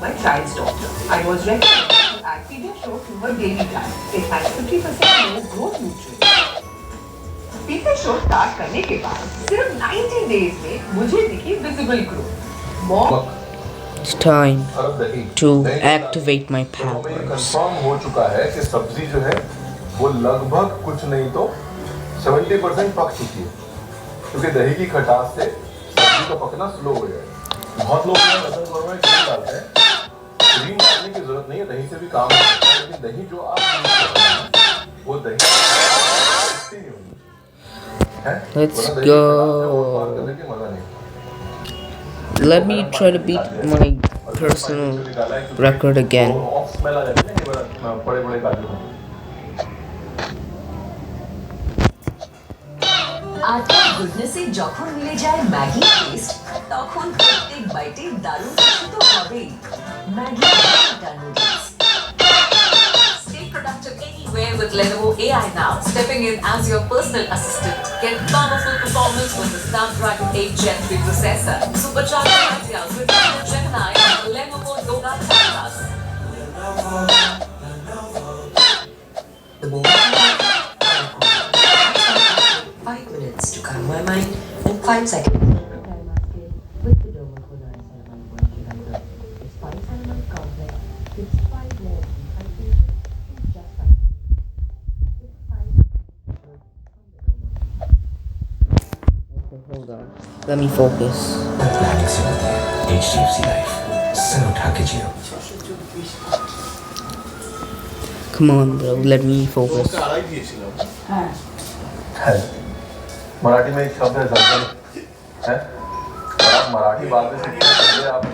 my child's doctor. I was recommended to add Pediasure to her daily plan. It has 50% more growth nutrients. Pediasure start करने के बाद सिर्फ 90 days में मुझे दिखी visible growth. More. It's time to activate my powers. Confirm हो चुका है कि सब्जी जो है वो लगभग कुछ नहीं तो 70% पक चुकी है, क्योंकि दही की खटास से सब्जी का पकना स्लो हो जाएगा। बहुत लोग लहसुन में क्रीम डालते हैं, क्रीम डालने की जरूरत नहीं है, दही से भी काम हो सकता है, लेकिन दही जो आप यूज कर रहे हैं वो दही नहीं होगी। Let's go. Let me try to beat my personal record again. আটার গুডনেসে যখন মিলে যায় ম্যাগি টেস্ট, তখন প্রত্যেক বাইটে দারুণ কিছু তো হবেই। ম্যাগি আটা noodles. Stay productive anywhere with Lenovo AI Now, stepping in as your personal assistant. Get powerful performance with the Snapdragon 8 Gen 3 processor. Supercharged ideas with Lenovo Gemini and Lenovo Yoga Canvas. The more 5 minutes to calm my mind and 5 seconds. With the Doma Kodai Salamai Moisturizer, it's 5 Salamai Complex, it's 5 layers of hydration in just 5 minutes. It's 5 Hold on. Let me focus. Planning Symphony, HDFC Life, Sanoda Kajio. Come on, bro. Let me focus. Marathi में एक शब्द है जंजल है, और आप मराठी बातें सीखने से पहले आप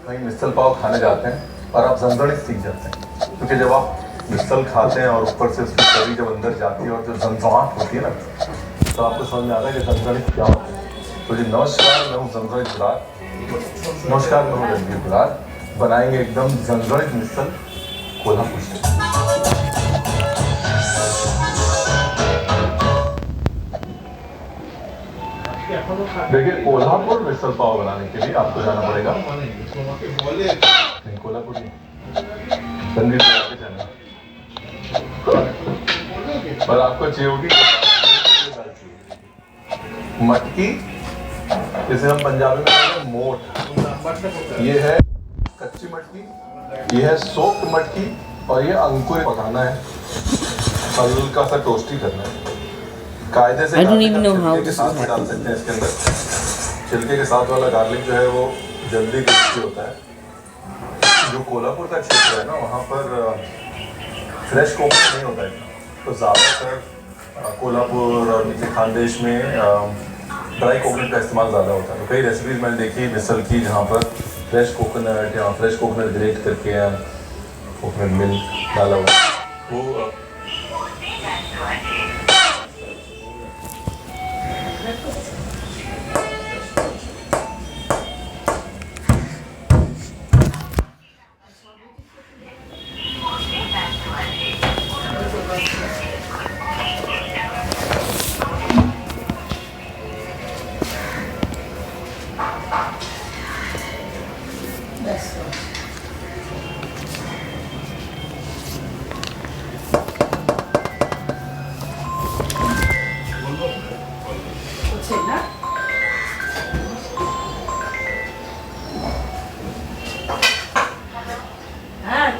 कहीं मिसल पाव खाने जाते हैं और आप जंजल सीख जाते हैं, क्योंकि जब आप मिसल खाते हैं और ऊपर से उसकी तरी जब अंदर जाती है और जो जंजवाहट होती है ना, तो आपको समझ में आता है कि जंजल क्या होता है। तो जी नमस्कार, मैं हूँ जंजल गुलार। नमस्कार, मैं हूँ रणबीर गुलार। बनाएंगे एकदम जंजल मिसल कोल्हापुर से। देखिए, कोल्हापुर मिसल पाव बनाने के लिए आपको जाना पड़ेगा, नहीं कोल्हापुर नहीं, रणबीर गुलार के जाना, पर आपको चाहिए होगी मटकी, जिसे हम पंजाबी में कहते हैं मोठ। ये है कच्ची मटकी, ये है सोक्ड मटकी, और ये अंकुर पकाना है, हल्का सा टोस्टी करना है। कायदे से I don't even know how के this साथ is में डाल सकते हैं इसके अंदर। छिलके के साथ वाला गार्लिक जो है वो जल्दी टेस्टी होता है। जो कोल्हापुर का क्षेत्र है ना, वहाँ पर फ्रेश कोकोनट नहीं होता है, तो ज़्यादातर कोल्हापुर और नीचे खानदेश में ड्राई कोकोनट का इस्तेमाल ज़्यादा होता है। तो कई रेसिपीज़ मैंने देखी मिसल की जहाँ पर फ्रेश कोकोनट या फ्रेश कोकोनट ग्रेट करके या कोकोनट मिल्क डाला हुआ वो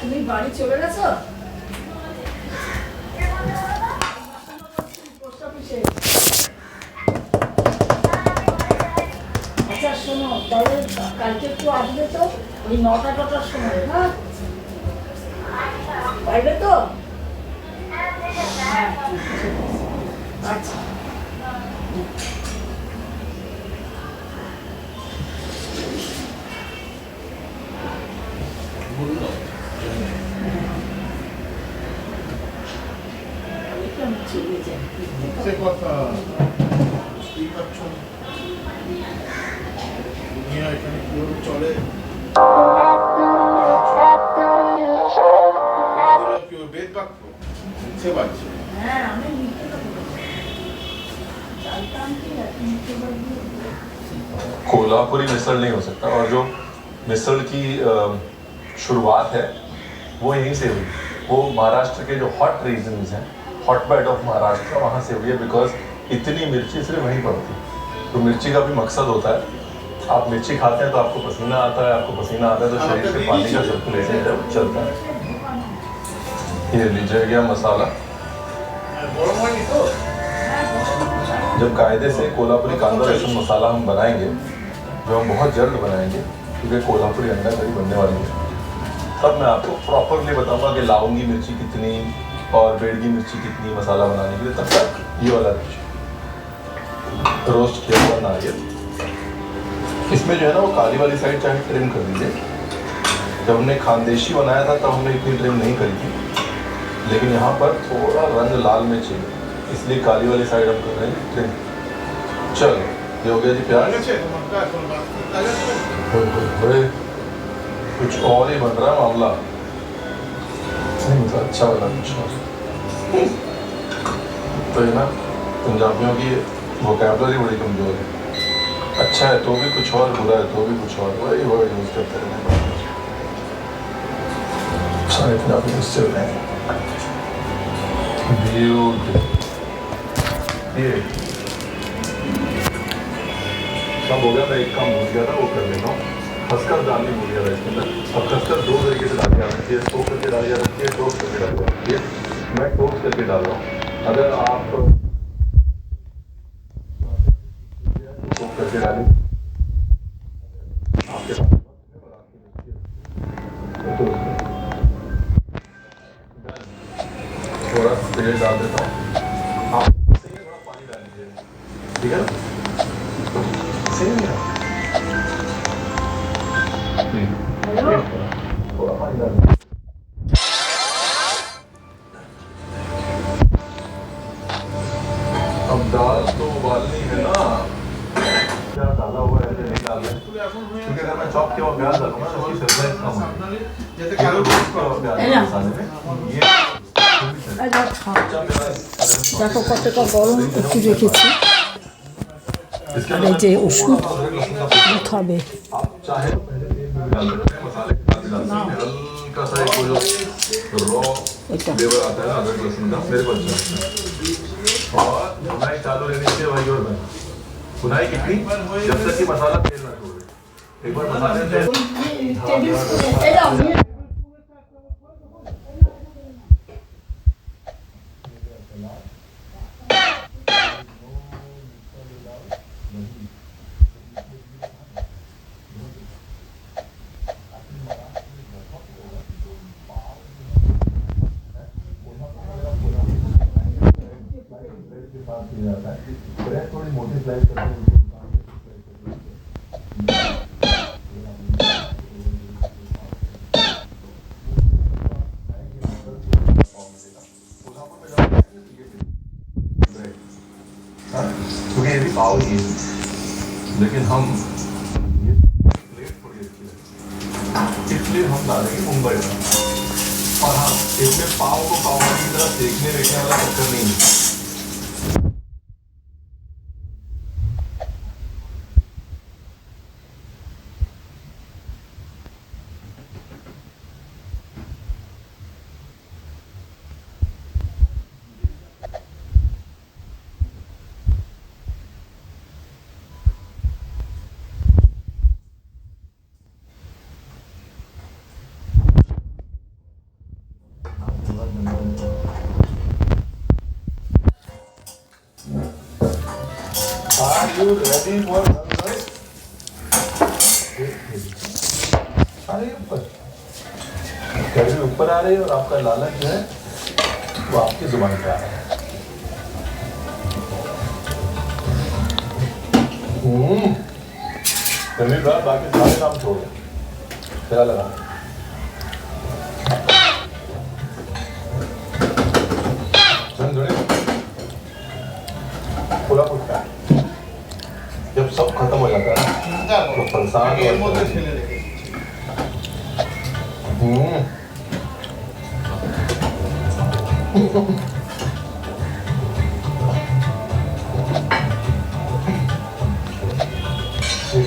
তুমি বাড়ি চলে গেছো? পোস্ট অফিসে। আচ্ছা শোনো, তাহলে কালকে একটু আসবে তো, ওই 9টার সময়, হ্যাঁ? পারবে তো? হ্যাঁ, আচ্ছা। মিথ্যে কথা বুঝতেই পারছো না, দুনিয়া এখানে কিভাবে চলে, কেউ বেদ বাক্য মিথ্যে বাড়ছে। হ্যাঁ, আমি মিথ্যে কথা বলছি। জানতাম কি এখন মিথ্যে বলবো। कोल्हापुरी मिसल नहीं हो सकता, और जो मिसल की शुरुआत है वो यहीं से हुई। वो महाराष्ट्र के जो हॉट रीजन्स हैं, हॉट बेड ऑफ महाराष्ट्र, वहाँ से हुई है, बिकॉज इतनी मिर्ची सिर्फ वहीं पड़ती है। तो मिर्ची का भी मकसद होता है, आप मिर्ची खाते हैं तो आपको पसीना आता है, आपको पसीना आता है तो शरीर से पानी का सर्कुलेशन जब चलता है। ये लीजिए गया मसाला। जब कायदे से कोल्हापुरी कांदा लहसुन मसाला हम बनाएंगे, जो हम बहुत जल्द बनाएंगे क्योंकि कोल्हापुरी अंडा करी बनने वाली है, तब मैं आपको प्रॉपरली बताऊंगा कि लाऊंगी मिर्ची कितनी और बेड़गी मिर्ची कितनी मसाला बनाने के लिए। तब तक ये वाला डिश रोस्ट किया हुआ नारियल, इसमें जो है ना वो काली वाली साइड चाहे ट्रिम कर दीजिए। जब हमने खानदेशी बनाया था तब हमने इतनी ट्रिम नहीं करी थी, लेकिन यहाँ पर थोड़ा रंग लाल में चाहिए, इसलिए काली वाली साइड हम कर रहे हैं ट्रिम। चलो ये हो गया जी प्याज। कुछ और ही बन रहा है मामला, नहीं मतलब अच्छा वाला कुछ और। तो ये ना पंजाबियों की वोकैबुलरी बड़ी कमजोर है। अच्छा है तो भी कुछ और, बुरा है तो भी कुछ और, वही वर्ड यूज करते रहने। सारे पंजाबी उससे बनाएंगे। ये सब हो गया। मैं एक काम भूल गया था, वो कर लेता हूँ। खसखस डालनी भूल गया था इसके अंदर। अब खसखस दो तरीके से डाली जा सकती है, सोख करके डाली जा सकती है, टोस्ट करके डाली जा सकती है। मैं टोस्ट करके डाल रहा हूँ। अगर आप सोख करके डालें आपके पास थोड़ा तेल डाल देता हूँ। आप थोड़ा पानी डाल दीजिए, ठीक है ना? सही है, थोड़ा पानी डाल दीजिए। अब दाल तो उबालनी है ना, क्या डाला हुआ है नहीं डाला है, क्योंकि अगर मैं चॉप किया हुआ प्याज डालूंगा तो उसकी सरप्राइज कम होगी। দেখো কতটা গরম একটু রেখেছি। আর এই যে ওষুধ খাবে। এটা बुनाई कितनी, जब तक कि मसाला तेल ना छोड़े। एक बार मसाले थोड़ी मोटी स्लाइस करते हैं। क्योंकि ये भी पाव ही है, लेकिन हम ये प्लेट थोड़ी अच्छी है इसलिए हम डालेंगे मुंबई में। और हाँ, इसमें पाव को पाव की तरह देखने वेखने वाला चक्कर नहीं है। Are you ready for sunrise? अरे ऊपर कभी ऊपर आ रही है और आपका लालच जो है वो आपकी जुबान पे आ रहा है। बाकी सारे काम छोड़ चला लगा पूरा पुटका। जब सब खत्म हो जाता है तो परेशान ये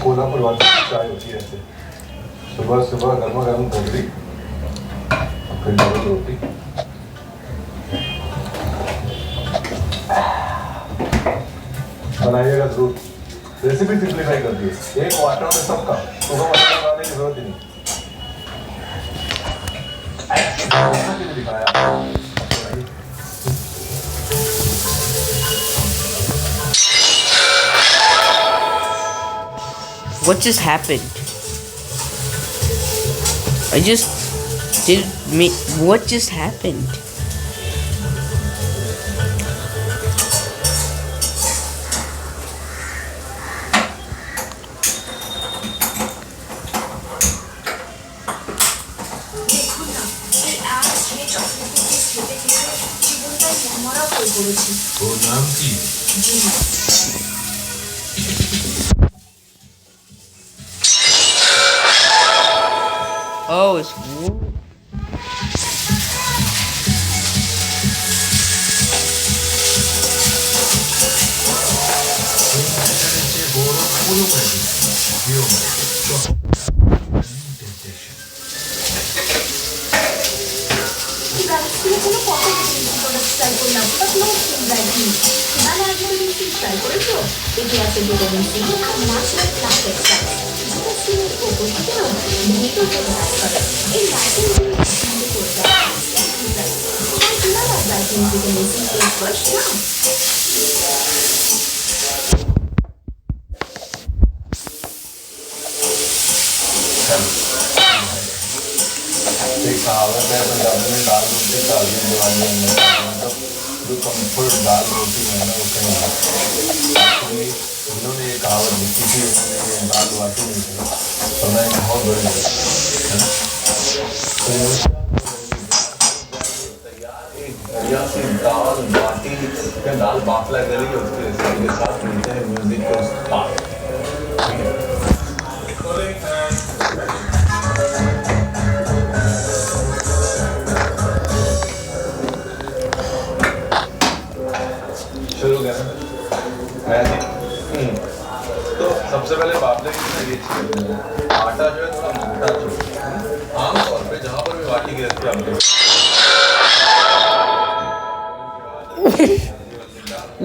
कोल्हापुर वाली चाय होती है ऐसे, सुबह सुबह गर्मा गर्म टोकरी फिर डबल रोटी। बनाइएगा जरूर, रेसिपी सिंप्लीफाई कर दी, एक वाटर में सब काम, सुबह मसाला बनाने की जरूरत ही नहीं। दिखाया What just happened? I just did me. What just happened? দেখুন না এই আজ যে চকলেট কুকিজ খেতে খেতে জীবনটাই মরা হয়ে পড়েছি। ওর নাম কি? জি না। Oh, it's Wool. যে বড় পুরো প্যাকেজ প্রিয় টেম্পটেশন গাছগুলো কোনো ফটো প্রোডাক্ট ট্রাই করলাম বাট নো স্কিন ব্রাইটনিং নানা আজকাল ট্রাই করেছো এতে আছে ভিটামিন সি আর ন্যাচারাল প্লান্ট এক্সট্রাক্ট যেটা স্কিনের উপর থেকেও দ্রুত প্রভাব করে এই ন্যাচারাল সুন্দর করে তোমার কি নানা ব্রাইটনিং ভিটামিন সি এর ফার্স্ট নাম एक कहावत है पंजाबी में, दाल रोटी ताज़ी दवाइयाँ में, मतलब जो कम्फर्ट दाल रोटी है ना वो कहीं एक्चुअली उन्होंने ये कहावत लिखी थी, उन्होंने ये दाल बाटी नहीं थी, तो मैं बहुत बड़ी है ना, बढ़िया सी दाल बाटी या दाल बाफला करेंगे उसके रेसिपी के साथ मिलते हैं म्यूजिक को स्टार्ट। शुरू करें तो सबसे पहले बाफले की ये चीज़ आटा जो है थोड़ा मोटा चाहिए। आमतौर पे जहाँ पर भी बाटी गिरती है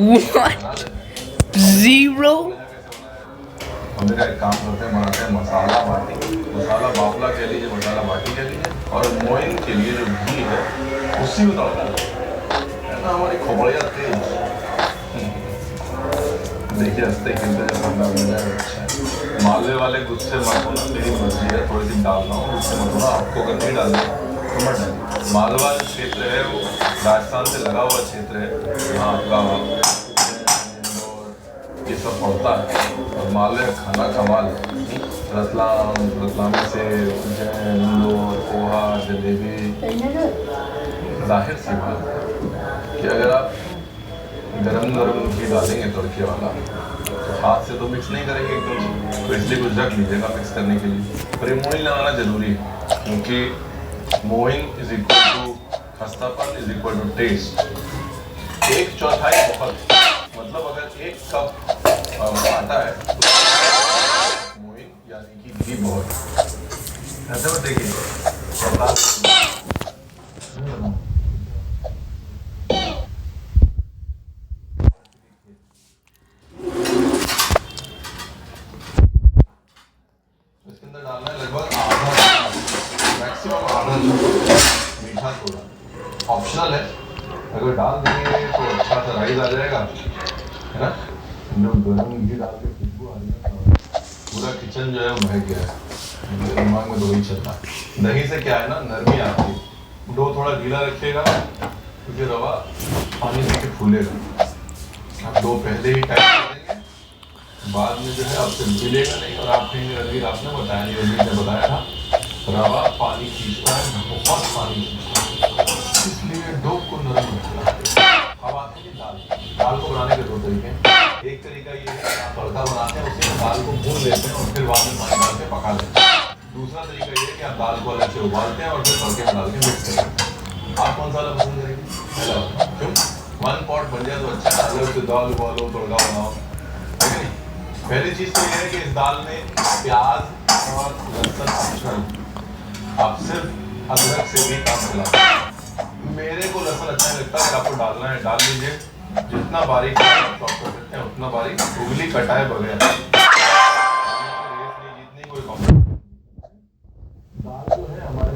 What? Zero? हम मेरा एक काम करते हैं, बनाते हैं मसाला बाटी, मसाला बाफला कह लीजिए, मसाला बाटी कह लीजिए, और मोइन के लिए जो घी है उसी को तड़का है ना हमारी खोपड़िया तेज। देखिए हंसते खेलते जब ठंडा मिल जाए अच्छा है। मालवे वाले गुस्से मत होना, मेरी मर्जी है, थोड़ी सी डालना हो गुस्से मत होना, आपको अगर नहीं डालना तो मत डालिए। मालवा जो क्षेत्र है वो राजस्थान से लगा हुआ क्षेत्र है, यहाँ आपका ये सब पड़ता है, और मालवे का खाना कमाल है। रतलामी से उज्जैन, इंदौर, पोहा, जलेबी, जाहिर सी बात है कि अगर आप गरम गरम घी डालेंगे तड़के वाला तो हाथ से तो मिक्स नहीं करेंगे एकदम, तो इसलिए कुछ रख लीजिएगा मिक्स करने के लिए। पर ये मोइन लगाना जरूरी है, क्योंकि मोइन इज इक्वल टू खस्तापन इज इक्वल टू टेस्ट। 1/4 बहुत, मतलब अगर 1 कप आटा है तो मोइन यानी कि घी बहुत। ऐसे मत देखिए डालना है लगभग आधा, मैक्सिमम आधा मीठा थोड़ा ऑप्शनल है, अगर डाल देंगे तो अच्छा सा राइस आ जाएगा, है ना। जो गरम घी डाल के खुशबू आ रही है, पूरा किचन जो है महक गया है, मेरे दिमाग में तो वही चल रहा है। दही से क्या है ना, नरमी आती है। डो थोड़ा गीला रखिएगा क्योंकि रवा पानी से फूलेगा। आप डो पहले ही टाइट कर देंगे, बाद में जो है आपसे मिलेगा नहीं, और आप कहीं रणवीर आपने बताया नहीं, रणवीर ने बताया था रवा पानी खींचता है, बहुत पानी खींचता है, इसलिए डो को नरम रखना है। अब आते हैं दाल को बनाने के 2 तरीके हैं। एक तरीका ये है कि आप तड़का बनाते हैं, उसी में दाल को भून लेते हैं और फिर बाद में पानी डाल के पका लेते हैं। दूसरा तरीका ये है कि आप दाल को अलग से उबालते हैं और फिर तड़के में डाल के मिक्स करते हैं। आप कौन सा वाला पसंद करेंगे? पहला, क्यों? 1 पॉट बन जाए तो अच्छा है, अलग से दाल उबालो तड़का बनाओ, है कि नहीं। पहली चीज़ तो ये है कि इस दाल में प्याज और लहसुन ऑप्शनल, आप सिर्फ अदरक से भी काम चलाता है। मेरे को लहसुन अच्छा नहीं लगता, अगर आपको डालना है डाल लीजिए, जितना बारीक चॉप कर सकते हैं उतना बारीक, उंगली कटाए बगैर। जितनी कोई कॉम्प्रोमाइज। दाल जो है हमारे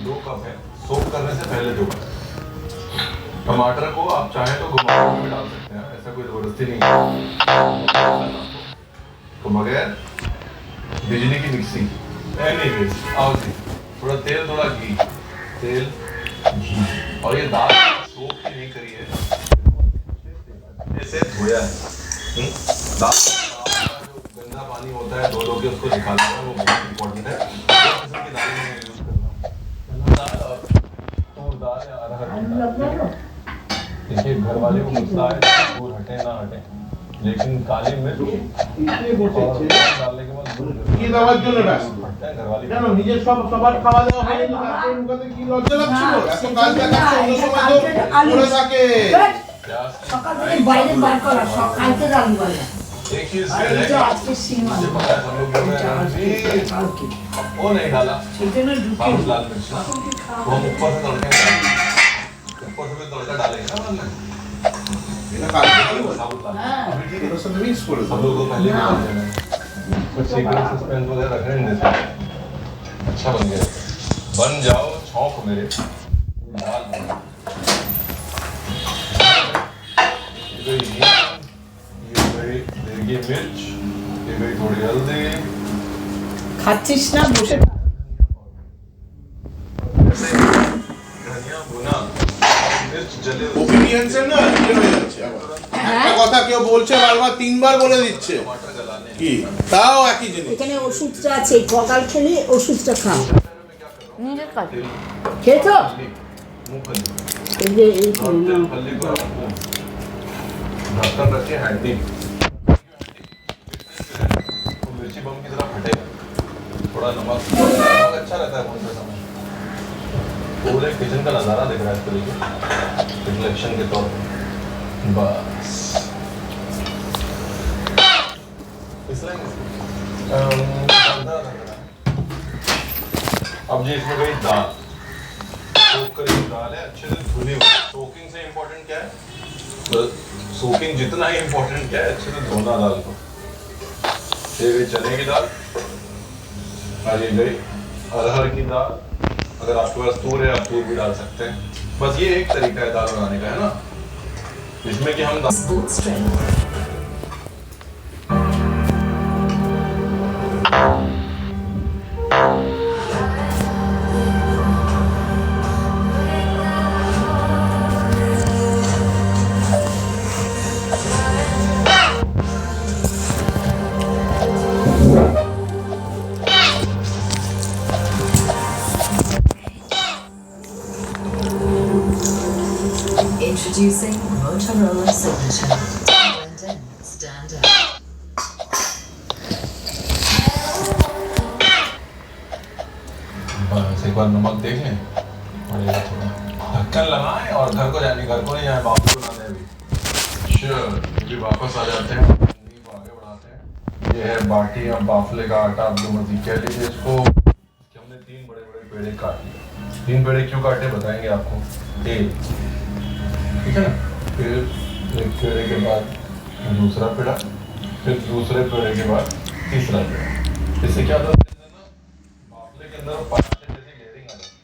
2 कप है, सोक करने से पहले 2 कप। टमाटर को आप चाहें तो घुमाकर भी डाल सकते हैं, ऐसा कोई जबरदस्ती नहीं है। तो बगैर बिजली की मिक्सी एनीवेज, आओ जी, थोड़ा तेल थोड़ा घी, तेल घी, और ये दाल सोप की नहीं करी है, ऐसे धोया है। दाल का जो गंदा पानी होता है धो के उसको निकालना है, वो बहुत इंपॉर्टेंट है। दो किस्म की दाल में यूज करना, दाल और तूर दाल या अरहर। देखिए घर वाले को गुस्सा है, दूर हटे ना हटे, लेकिन काली मिर्च डालने के बाद কি দাওয়ার জন্য ব্যস্ত फटता है घर वाले। কেন নিজের সবার খাওয়া দাওয়া হয়ে গেল, তারপরে মুখে কি লজ্জা লাগছিল? এত কাজ দেখাচ্ছে, অন্য সময় তো পড়ে থাকে। সকাল থেকে বাইরে বার করা, সকালকে রান্না করা। एक चीज আর এই যে আজকে सीमा मुझे पता है सब लोग बोल रहे हैं কালকে वो नहीं डाला, সেটা না ঢুকে साबुत लाल मिर्च ना, वो हम ऊपर से तड़का डालेंगे ना बाद में, এটা কালকে হলো। साबुत लाल হ্যাঁ আমি ঠিক ওর সাথে মিক্স করে सब लोग को पहले भी डाल देना है, कुछ सीक्रेट सस्पेंस वगैरह रखने नहीं देते। अच्छा बन गया, बन जाओ छौंक मेरे दाल बन। ये गई देगी मिर्च, ये गई थोड़ी हल्दी, খাচ্ছিস না বসে धनिया भुना, मिर्च जले ওপিনিয়ন্সের না ইয়ে হয়ে যাচ্ছে আবার। একটা কথা কেউ বলছে বারবার 3 বার বলে দিচ্ছে, टमाटर गलाने কি তাও একই জিনিস। এখানে ওষুধটা আছে, কগাল খেলে ওষুধটা খাও। নিজের কাজ খেয়েছো? मूंगफली এই যে এই और तेल फली को रखो, ढक्कन रखिए हैंडी, तो मिर्ची बम की तरह फटेगा। थोड़ा नमक अच्छा रहता है भूनते समय। पूरे किचन का नज़ारा दिख रहा है इस तरीके रिफ्लेक्शन के तौर पर। बस इसलिए अब जी इसमें गई दाल, सोक करी हुई दाल है, अच्छे से धुली हुई। सोकिंग से इम्पोर्टेंट क्या है, सोकिंग जितना ही इम्पोर्टेंट क्या है, अच्छे से धोना दाल को। ये गई चने की दाल, और ये गई अरहर की दाल। अगर आपके पास तूर है आप तूर भी डाल सकते हैं। बस ये एक तरीका है दाल बनाने का, है ना, जिसमें कि हम Both strength. Introducing Motorola Signature. Blend in, stand up. बस एक बार नमक देख लें और ये थोड़ा ढक्कन लगाएं और घर को जाने, घर को नहीं जाए, वापस बुलाने अभी श्योर भी वापस आ जाते हैं, जिंदगी को आगे बढ़ाते हैं। ये है बाटी या बाफले का आटा, आप जो मर्जी कह लीजिए इसको। कि हमने 3 बड़े बड़े पेड़े काट लिए। 3 पेड़े क्यों काटे बताएंगे आपको, तेल, ठीक है ना, फिर एक पेड़े के बाद दूसरा पेड़ा, फिर दूसरे पेड़े के बाद तीसरा पेड़ा। इससे क्या होता है, बाफले के अंदर पराठे जैसी लेयरिंग आ जाती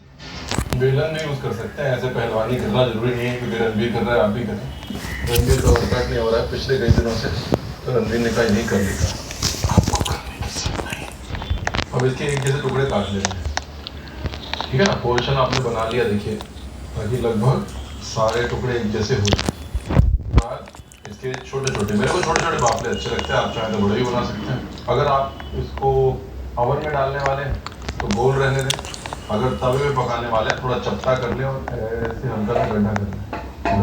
है। बेलन भी यूज़ कर सकते हैं, ऐसे पहलवानी करना जरूरी नहीं है, क्योंकि रणवीर कर रहा है आप भी करें। रणवीर का वर्कआउट नहीं हो रहा है पिछले कई दिनों से, तो रणवीर ने कहा नहीं कर लेगा, आपको करने की जरूरत नहीं। अब इसके एक जैसे टुकड़े काट लेते हैं, ठीक है ना। पोर्शन आपने बना लिया, देखिए, ताकि लगभग सारे टुकड़े एक जैसे हो जाए। बाद इसके छोटे छोटे, मेरे को छोटे छोटे बाफले अच्छे लगते हैं, आप चाहें तो बड़े भी बना सकते हैं। अगर आप इसको ओवन में डालने वाले हैं तो गोल रहने दें, अगर तवे में पकाने वाले हैं थोड़ा चपटा कर लें और ऐसे हल्का सा गड्ढा कर लें।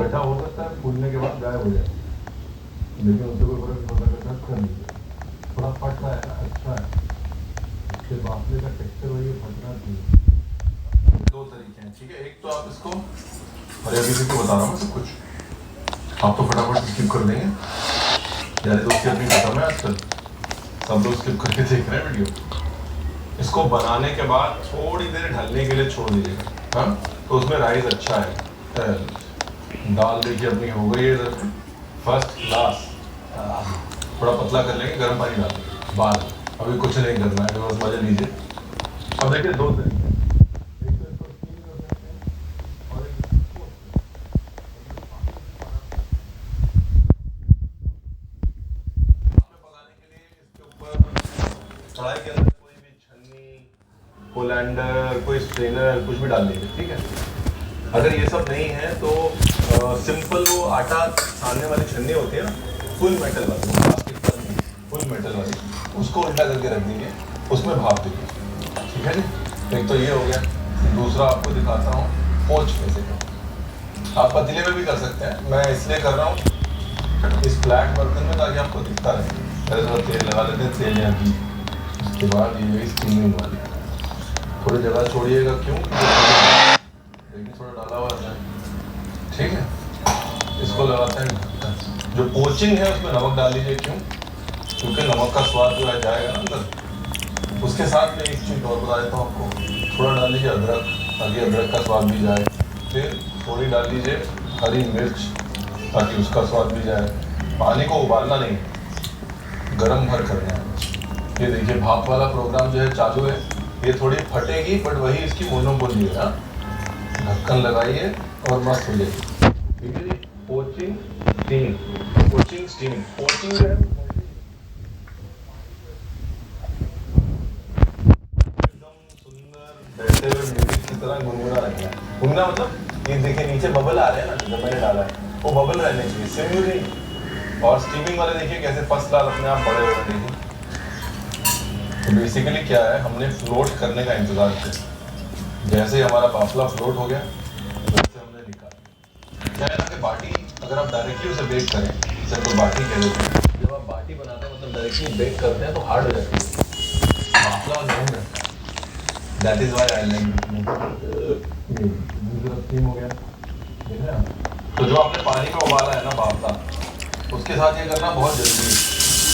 गड्ढा हो सकता है फूलने के बाद गायब हो जाए, लेकिन उससे कोई फर्क नहीं पड़ता, कर लीजिए। थोड़ा फट रहा है ना, अच्छा है, इसके बाफले का टेक्सचर वही फटना चाहिए। 2 तरीके हैं, ठीक है। एक तो आप इसको, अरे अभी को बता रहा हूँ सब कुछ, आप तो फटाफट स्किप कर देंगे, यार दोस्ती अपनी खत्म है आजकल, सब लोग स्किप करके देख रहे हैं वीडियो। इसको बनाने के बाद थोड़ी देर ढलने के लिए छोड़ दीजिएगा, हाँ। तो उसमें राइस अच्छा है। दाल देखिए अपनी हो गई है इधर फर्स्ट क्लास। थोड़ा पतला कर लेंगे, गर्म पानी डाल देंगे बाद, अभी कुछ नहीं करना है, बस मजे लीजिए। अब देखिए दो तरीके, कढ़ाई के अंदर कोई भी छन्नी, कोलैंडर, कोई स्ट्रेनर, कुछ भी डाल लीजिए, ठीक है। अगर ये सब नहीं है तो सिंपल वो आटा छानने वाली छन्नी होती है ना, फुल मेटल वाली, प्लास्टिक पर नहीं, फुल मेटल वाली, उसको उल्टा करके रख दीजिए, उसमें भाप दीजिए, ठीक है जी। एक तो ये हो गया। दूसरा आपको दिखाता हूँ पोच कैसे करते। आप पतीले में भी कर सकते हैं, मैं इसलिए कर रहा हूँ इस फ्लैट बर्तन में ताकि आपको दिखता रहे। पहले थोड़ा तेल लगा लेते हैं, तेल या घी, उसके बाद ये स्टीमिंग वाली थोड़ी जगह छोड़िएगा, क्यों लेकिन थोड़ा डाला हुआ है, ठीक है। इसको लगाते हैं ढक्कन। जो पोचिंग है उसमें नमक डाल लीजिए, क्यों? क्योंकि नमक का स्वाद जो है जाएगा ना अंदर। उसके साथ में एक चीज़ और बता देता हूँ आपको, थोड़ा डाल लीजिए अदरक, ताकि अदरक का स्वाद भी जाए। फिर थोड़ी डाल लीजिए हरी मिर्च, ताकि उसका स्वाद भी जाए। पानी को उबालना नहीं, गरम भर करना है। ये देखिए भाप वाला प्रोग्राम जो है चालू है, ये थोड़ी फटेगी बट वही इसकी मोनोपोली है। ढक्कन लगाइए और मस्त हो जाएगी, ठीक है जी। Poaching steaming, poaching steaming, poaching जो है एकदम सुंदर बैठे हुए म्यूजिक की तरह गुनगुना रखना है। गुनगुना मतलब ये देखिए नीचे बबल आ रहे हैं ना, जो मैंने डाला है वो बबल रहने चाहिए, सिम। और स्टीमिंग वाले देखिए कैसे फर्स्ट क्लास अपने आप बड़े हो रहे हैं। तो बेसिकली क्या है, हमने फ्लोट करने का इंतजार किया। जैसे ही हमारा बाफला फ्लोट हो गया वैसे हमने निकाला। क्या है ना कि बाटी अगर आप डायरेक्टली उसे बेक करें, जैसे तो बाटी कह देते हैं, जब आप बाटी बनाते हैं मतलब डायरेक्टली बेक करते हैं तो हार्ड हो जाती है, बाफला नहीं रहता है। That is why I like steam हो गया, ठीक है। तो जो आपने पानी में उबाला है ना बाफला, उसके साथ ये करना बहुत जरूरी है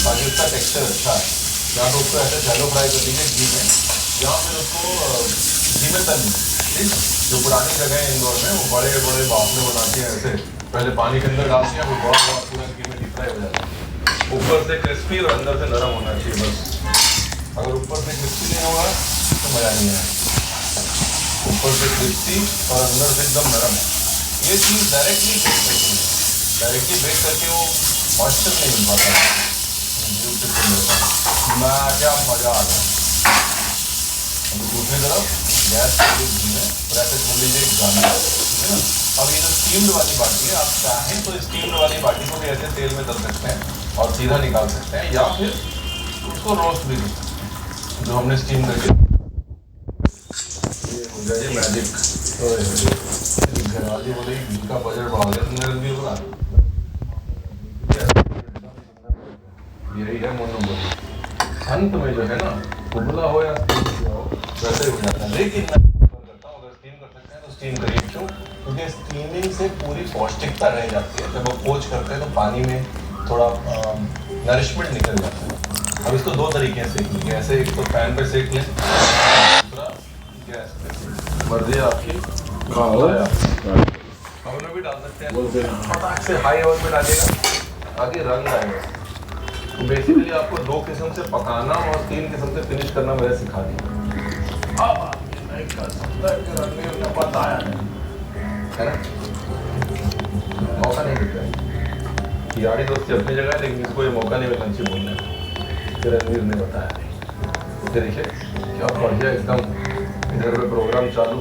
ताकि उसका टेक्सचर अच्छा है। या तो उसको ऐसे शैलो फ्राई कर लीजिए घी में, या फिर उसको घी में तल लीजिए, ठीक। जो पुरानी जगह है इंदौर में, वो बड़े बड़े बाफले बनाती हैं ऐसे, पहले पानी के अंदर डालती हैं, वो बहुत पूरा घी में डीप फ्राई हो जाता है। ऊपर से क्रिस्पी और अंदर से नरम होना चाहिए बस। अगर ऊपर से क्रिस्पी नहीं होगा तो मज़ा नहीं आएगा। ऊपर से क्रिस्पी और अंदर से एकदम नरम, ये चीज़ डायरेक्टली बेक करती है। डायरेक्टली बेक करके वो मॉइस्चर नहीं मिल पाता है, मैं क्या मज़ा आ गया। अभी दूसरी तरफ गैस घी में और ऐसे छोड़ लीजिए गाना, ठीक है ना। अब ये जो स्टीम्ड वाली बाटी है, आप चाहें तो स्टीम्ड वाली बाटी को भी ऐसे तेल में तल सकते हैं और सीधा निकाल सकते हैं, या फिर उसको रोस्ट भी कर सकते हैं जो हमने स्टीम करके। ये हो जाए मैजिक। घरवाली बोले घी का बजट बढ़ा दिया तुमने भी बोला, यही है मोनोपोली। अंत में जो है ना, उबला हो या स्टीम किया हो वैसे ही हो जाता है। लेकिन मैं करता हूँ अगर स्टीम कर सकते हैं तो स्टीम करिए, क्यों? क्योंकि स्टीमिंग से पूरी पौष्टिकता रह जाती है। जब वो पोच करते हैं तो पानी में थोड़ा नरिशमेंट निकल जाता है। अब इसको दो तरीके से सेक लेंगे, ऐसे एक तो पैन पे सेक लें, दूसरा गैस पे, मर्जी आपकी। ओवन में भी डाल सकते हैं, फटाक से हाई ओवन में डालिएगा ताकि रंग आएगा। तो बेसिकली आपको दो किस्म से पकाना और तीन किस्म से फिनिश करना मैंने सिखा दिया। अब आप ये नहीं कर सकता कि रणवीर ने बताया है ना, मौका नहीं देता है। यारी दोस्ती अपनी जगह है, लेकिन इसको ये मौका नहीं मिलना चाहिए बोलने कि रणवीर ने बताया। तो देखिए क्या बढ़िया एकदम इधर पे प्रोग्राम चालू।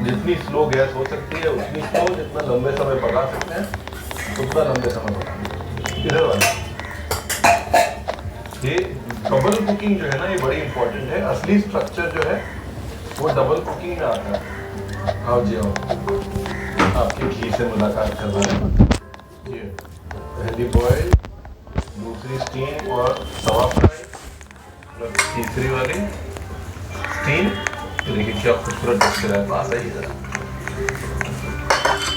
जितनी स्लो गैस हो सकती है उतनी स्लो, जितना लंबे समय पका सकते हैं उतना लंबे समय पका। इधर वाले ये डबल कुकिंग जो है ना, ये बड़ी इंपॉर्टेंट है। असली स्ट्रक्चर जो है वो डबल कुकिंग में आता है। आओ जी आओ, आपके घी से मुलाकात कर रहा है। ये पहली बॉयल, दूसरी स्टीम और तवा फ्राई, तीसरी वाली स्टीम। देखिए क्या खूबसूरत टेक्सचर है, बात सही है।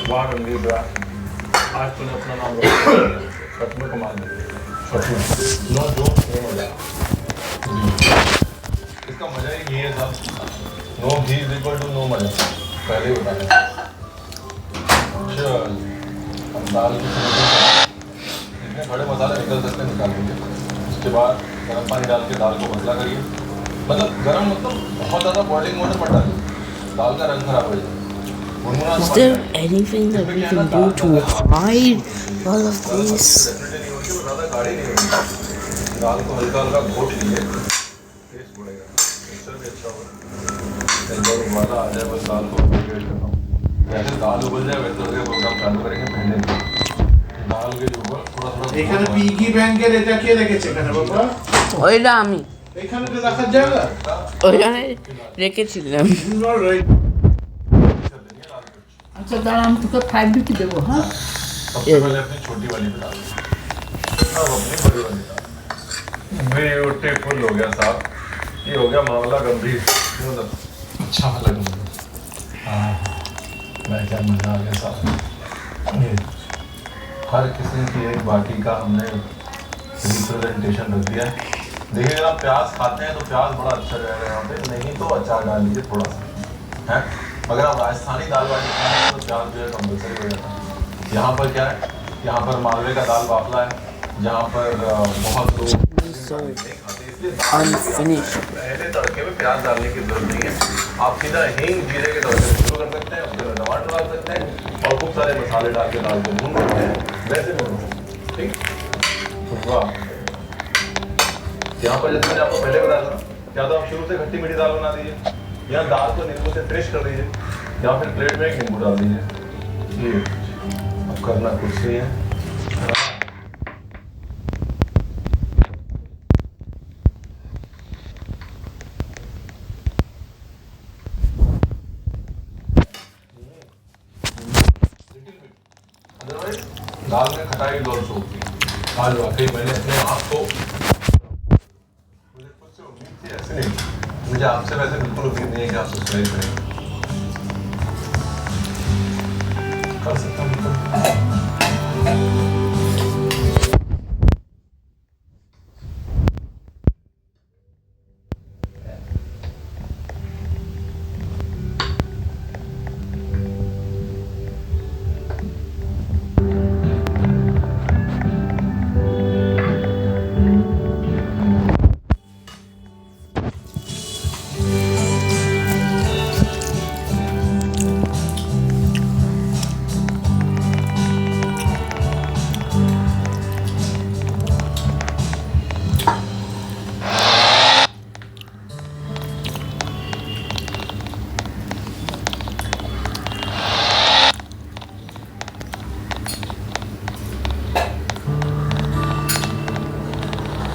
वाह रणवीर ब्रा, आज तूने अपना नाम रखा, सच में कमाल है, सच में। नो जोक, नो मजा। इसका मजा ही no ghee is equal to no मजा, पहले ही बता दें। चल अब दाल की जितने खड़े मसाले निकल सकते हैं निकाल दीजिए। उसके बाद गर्म पानी डाल के दाल को मसला करिए, मतलब गर्म मतलब बहुत ज़्यादा बॉइलिंग वाटर मत डालिए, दाल का रंग खराब हो जाएगा। Is there anything that we can do to hide all of this? दाल को हल्का हल्का घोट लीजिए, टेस्ट बढ़ेगा, टेक्सचर भी अच्छा होगा। एक बार उबाला आ जाए बस दाल को वेट करना हूँ। जैसे दाल उबल जाए वैसे वैसे प्रोग्राम चालू करेंगे पहले दाल के ऊपर थोड़ा थोड़ा এখানে পিগি ব্যাংকের এটা কে রেখেছে এখানে বাবা? ওইটা আমি এখানে তো রাখার জায়গা। ওইখানে রেখেছিলাম। আচ্ছা দাঁড়া আমি তোকে 5 দেবো হ্যাঁ। सबसे पहले अपनी छोटी वाली पे डाल, अब अपनी बड़ी वाली डाल। ब्यूटीफुल हो गया साहब, ये हो गया मामला गंभीर, मतलब अच्छा वाला गंभीर। मैं क्या मजा आ गया साहब। ये हर किस्म की एक बाटी का हमने रिप्रेजेंटेशन रख दिया है। देखिए अगर आप प्याज खाते हैं तो प्याज बड़ा अच्छा जाएगा यहाँ पे, नहीं तो अचार डाल लीजिए थोड़ा सा है। अगर आप राजस्थानी दाल बाटी खाते हैं तो प्याज जो है कंपलसरी हो जाता है। यहाँ पर क्या है, यहाँ पर मालवे का दाल बाफला है, जहाँ पर बहुत लोग Unfinished. पहले तड़के में प्याज डालने की जरूरत नहीं है, आप सीधा हींग जीरे के तड़के शुरू कर सकते हैं, उसके बाद टमाटर डाल सकते हैं और खूब सारे मसाले डाल के दाल को भून सकते हैं, वैसे भी ठीक। वाह, यहाँ पर जैसे मैंने आपको पहले बताया था, या तो आप शुरू से खट्टी मीठी दाल बना दीजिए, या दाल को नींबू से फ्रेश कर दीजिए, या फिर प्लेट में एक नींबू डाल दीजिए। ये अब करना कुछ नहीं है, दाल में खटाई दौर से होती है। आज वाकई मैंने अपने आप को, मुझे खुद से उम्मीद थी ऐसे नहीं, मुझे आपसे वैसे बिल्कुल उम्मीद नहीं है कि आप सब्सक्राइब करेंगे। कर सकता हूँ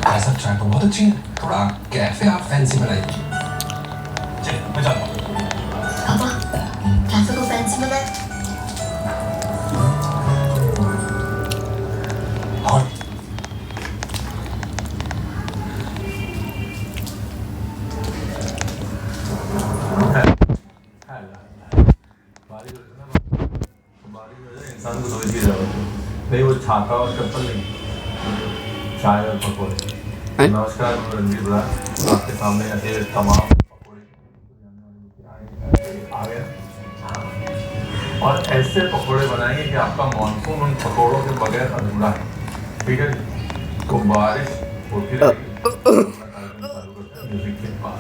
ऐसा चाय तो बहुत अच्छी है, थोड़ा कैफे आप फैंसी बनाइए। चलिए मैं जाता हूँ। पापा कैफे को फैंसी बनाए। और इंसान को दो ही चीज़ जरूरत है, नहीं वो छाता और चप्पल नहीं, चाय और पकौड़े। नमस्कार, मैं रणवीर बरार, आपके सामने ऐसे तमाम पकौड़े आ गए और ऐसे पकौड़े बनाएंगे कि आपका मानसून उन पकौड़ों के बगैर अधूरा है। ठीक है जी, तो बारिश होती रहेगी, म्यूजिक के पास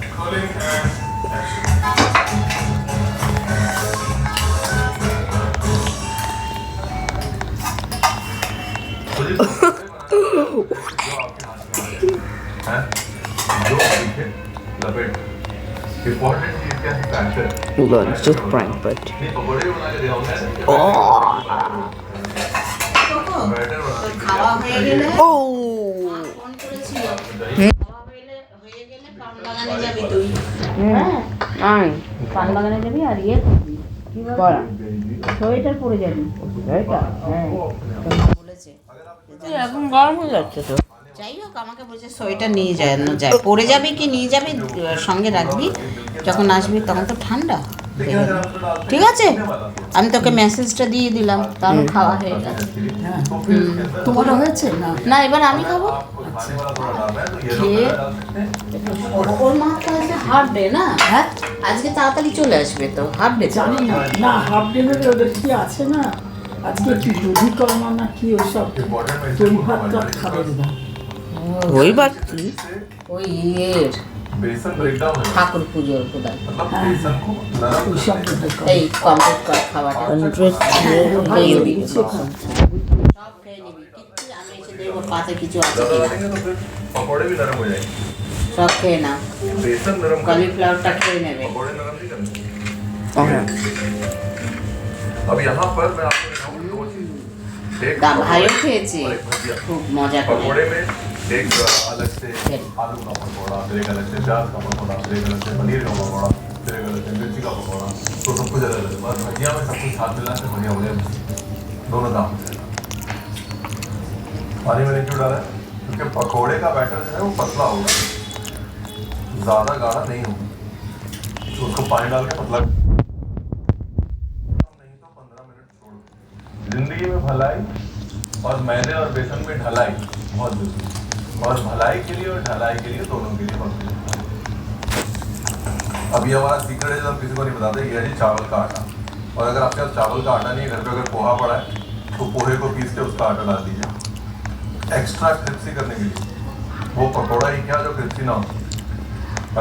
इम्पोर्टेंट चीज क्या है, passion. Hold on, it's just prank, but नहीं पकौड़े बना के दिया हमने, बैटर बना के খাওয়া হয়ে গেলে oh, ফোন করেছিল খাওয়া হয়ে গেলে পান বাগানে যাবি তুই হ্যাঁ nine. পান বাগানে যাবি আর ইয়ে করবি কি বল সোয়েটার পরে যাবি সোয়েটার হ্যাঁ বলেছে এখন গরম হয়ে যাচ্ছে তো। যাই হোক আমাকে বলছে সোয়েটার নিয়ে যায় পরে যাবি কি নিয়ে যাবি সঙ্গে রাখবি যখন আসবি তখন তো ঠান্ডা ঠিক আছে আমি তোকে মেসেজটা দিয়ে দিলাম তাহলে খাওয়া হয়ে গেছে তোমার হয়েছে না না এবার আমি খাবো खाने वाला थोड़ा डाल रहा है तो ये কে? लोग डाल सकते हैं। ওর মা তো আজকে হাফ ডে না? হ্যাঁ আজকে তাড়াতাড়ি চলে আসবে তো হাফ ডে। জানি না না হাফ ডে ওদের কি আছে না আজকে কি দধিকর্মা না কি ওইসব इम्पोर्टेंट में দই ভাত টাত খাবে না রবিবার কি? ওই ইয়ের बेसन ब्रेक डाउन है ঠাকুর পুজোর কোথায় मतलब बेसन को नरम ওই সব বোধহয় করে। এই কমপ্লিট কর খাওয়াটা। 100 এই দিয়ে ওদিকে দিয়েছি সব ওখানে। খেয়ে নিবি কিচ্ছু আমি এসে দেখবো পাতে কিছু আছে ज्यादा কিনা। डालेंगे तो फिर पकौड़े भी नरम हो जाएंगे সব খেয়ে নাও। बेसन नरम कर কলিফ্লাওয়ারটা খেয়ে নেবে। पकौड़े नरम नहीं करने अब यहाँ पर मैं आपको दिखाऊँ दो चीज एक তা पकौड़े ভাইও খেয়েছে और एक भजिया খুব मजा করে। पकौड़े में एक अलग से आलू का पकौड़ा फिर एक अलग से प्याज का पकौड़ा फिर एक अलग से पनीर का पकौड़ा फिर एक अलग से मिर्ची का पकौड़ा तो सब कुछ अलग अलग बस भजिया में सब कुछ साथ मिला के बढ़िया बढ़िया दोनों काम हो जाएगा पानी मैंने क्यों डाला है क्योंकि पकौड़े का बैटर जो है वो पतला होगा ज़्यादा गाढ़ा नहीं होगा तो उसको पानी डाल के पतला नहीं तो 15 मिनट छोड़ दो। जिंदगी में भलाई और मैदे और बेसन में ढलाई बहुत जरूरी है और भलाई के लिए और ढलाई के लिए दोनों के लिए बहुत जरूरी है। अब ये हमारा सीक्रेट है जो हम किसी को नहीं बताते ये है जी चावल का आटा और अगर आपके पास चावल का आटा नहीं है घर पे अगर पोहा पड़ा है तो पोहे को पीस के उसका आटा डाल दीजिए एक्स्ट्रा क्रिप्सी करने के लिए वो पकौड़ा ही क्या जो क्रिप्सी ना हो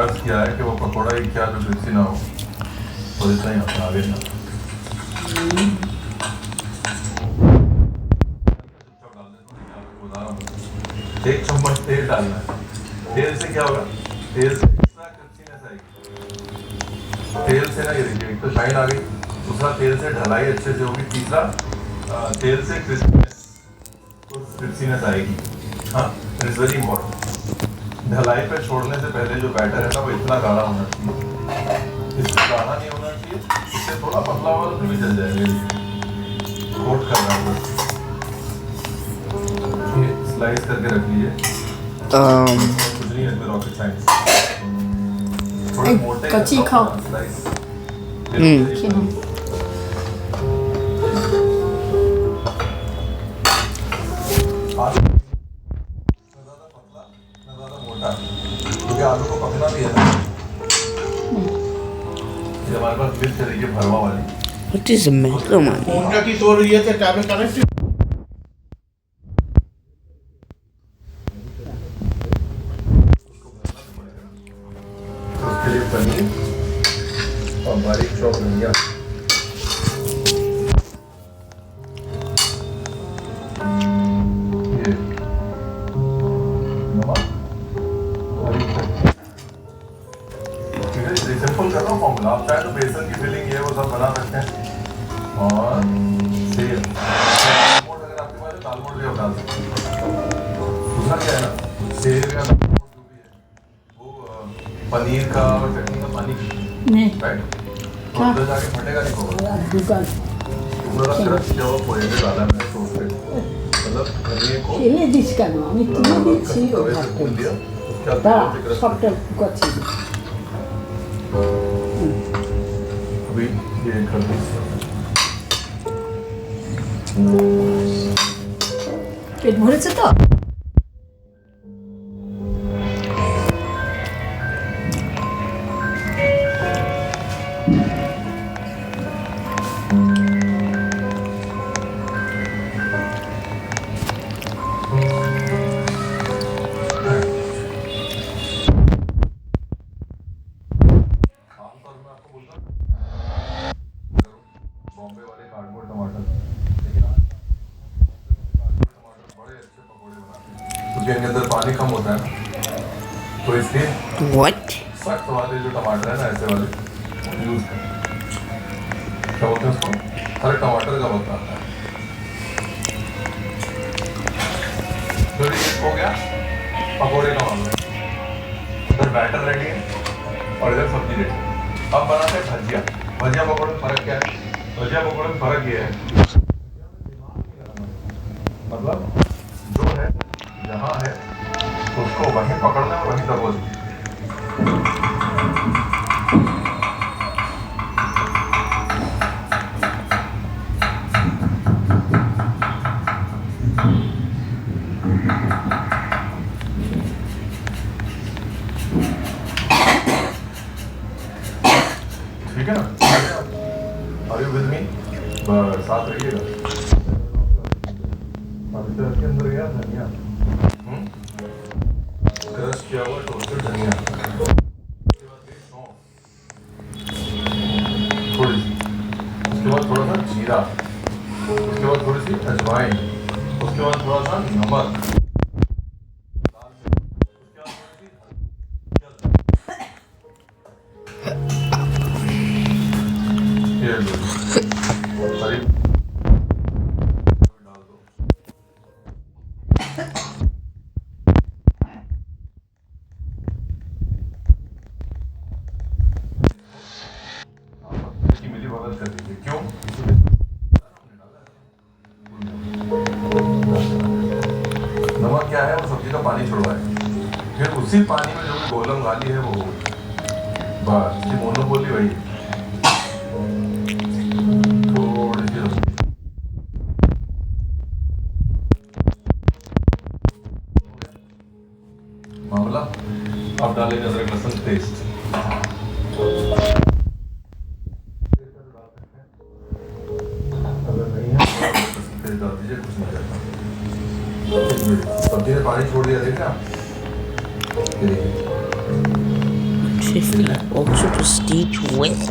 अर्ज किया है कि वो पकौड़ा ही क्या जो क्रिप्सी ना हो तो इतना ही अपना आगे ना एक चम्मच तेल डालना है तेल से क्या होगा तेल से एक्स्ट्रा क्रिस्पीनेस आएगी तेल से ना ये देखिए एक तो शाइन आ गई दूसरा तेल से ढलाई अच्छे से होगी तीसरा तेल से क्रिस्पीनेस आएगी हाँ इट्स वेरी इंपॉर्टेंट ढलाई पे छोड़ने से पहले जो बैटर है ना वो इतना गाढ़ा होना चाहिए इससे गाढ़ा नहीं होना चाहिए इससे थोड़ा पतला होगा तो भी चल जाएगा कोट करना होगा ये स्लाइस करके रख लीजिए कुछ नहीं है रॉकेट साइंस थोड़े मोटे कच्ची खाओ। स्लाइस आलू ना ज़्यादा पतला ना ज़्यादा मोटा क्योंकि आलू को पकना भी है ना ये हमारे पास मिर्च है देखिए भरवा वाली What is the matter man? ফোনটা কি তোর ইয়েতে ট্যাবে কানেক্ট उसके लिए पनीर और बारीक चॉप धनिया ये नमक हरी मिर्च। ठीक है ये सिंपल कर रहा हूँ फॉर्मूला आप चाहे तो बेसन की फिलिंग ये वो सब बना सकते हैं और सेव दालमोट अगर आपके पास है दालमोट भी आप डाल सकते हैं दूसरा क्या है ना सेव या दालमोट जो भी है वो पनीर का और चटनी का पानी नहीं राइट तो उधर जाके फटेगा नहीं होगा दुकान पूरा क्रश जब पोएंगे डाला मैंने टोस्ट पे मतलब पनीर को খেয়ে দিস কেন আমি তুলে দিচ্ছি ও तवे से ভাতটা भून दिया उसके बाद দাঁড়া थोड़ा सा क्रश সবটা করছি अभी ये कर दी পেট ভরেছে তো आमतौर में आपको बोलता हूं बॉम्बे वाले कार्डबोर्ड टमाटर लेकिन आज कार्डबोर्ड टमाटर बड़े अच्छे पकौड़े बनाते हैं क्योंकि इनके अंदर पानी कम होता है ना तो इसलिए What? सख्त वाले जो टमाटर है ना ऐसे वाले यूज करें क्या बोलते हैं उसको हर टमाटर का वक्त आता है तो ये हो गया पकौड़े का मामला इधर बैटर रेडी है और इधर सब्जी रेडी अब बनाते हैं भजिया भजिया पकौड़े में फर्क क्या है भजिया पकौड़े में फर्क ये है मतलब जो है जहाँ है उसको वहीं पकड़ना है वहीं दबोच ठीक है ना? Are you with me? बस साथ रहिएगा। अब इधर के अंदर गया धनिया, क्रश किया हुआ टोस्टेड धनिया, उसके बाद गई सौंफ, थोड़ी सी, उसके बाद थोड़ा सा जीरा, उसके बाद थोड़ी सी अजवाइन, उसके बाद थोड़ा सा नमक, ये लो, सारी डाल दो। इसकी मिली भगत कर दीजिए। क्यों? नमक क्या है? वो सब्जी का पानी छुड़वाए, फिर उसी पानी में जो भी गोलम गाली है वो बस ये मोनोपोली वही है। थोड़ी सी मामला। अब डालेंगे अदरक लहसुन पेस्ट। अगर नहीं है फिर डाल दीजिए, कुछ नहीं करता। सब्जी ने पानी छोड़ दिया, देखा? ये देखिए। 50 ultra prestige with.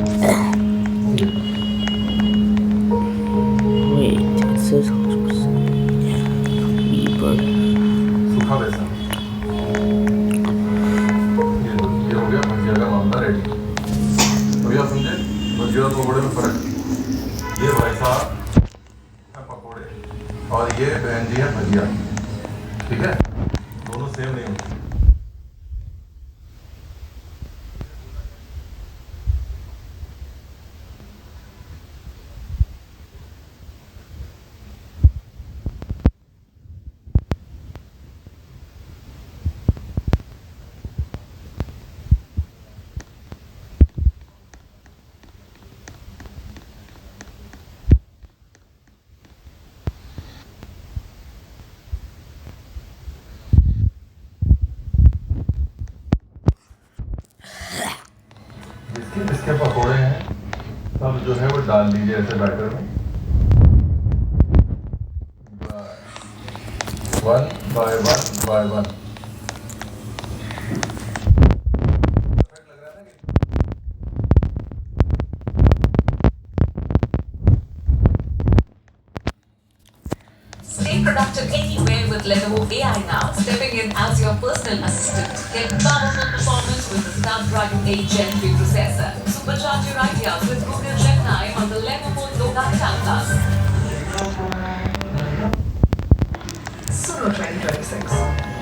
Wait, it says ultra prestige. सूखा बेसन। ये हो गया भजिया का मामला रेडी। भैया समझे? भजिया और पकौड़े में फर्क। ये भाई साहब है पकौड़े और ये बहन जी है भजिया। ठीक है? दोनों सेम नहीं होते। इसके पकौड़े हैं, सब जो है वो डाल दीजिए ऐसे बैटर में, one by one. Stay productive anywhere with Lenovo AI Now, stepping in as your personal assistant. Get powerful performance with the Snapdragon 8 Gen 3 processor. Supercharge your ideas with Google Gemini on the Lenovo Yoga Canvas. सुनो 2026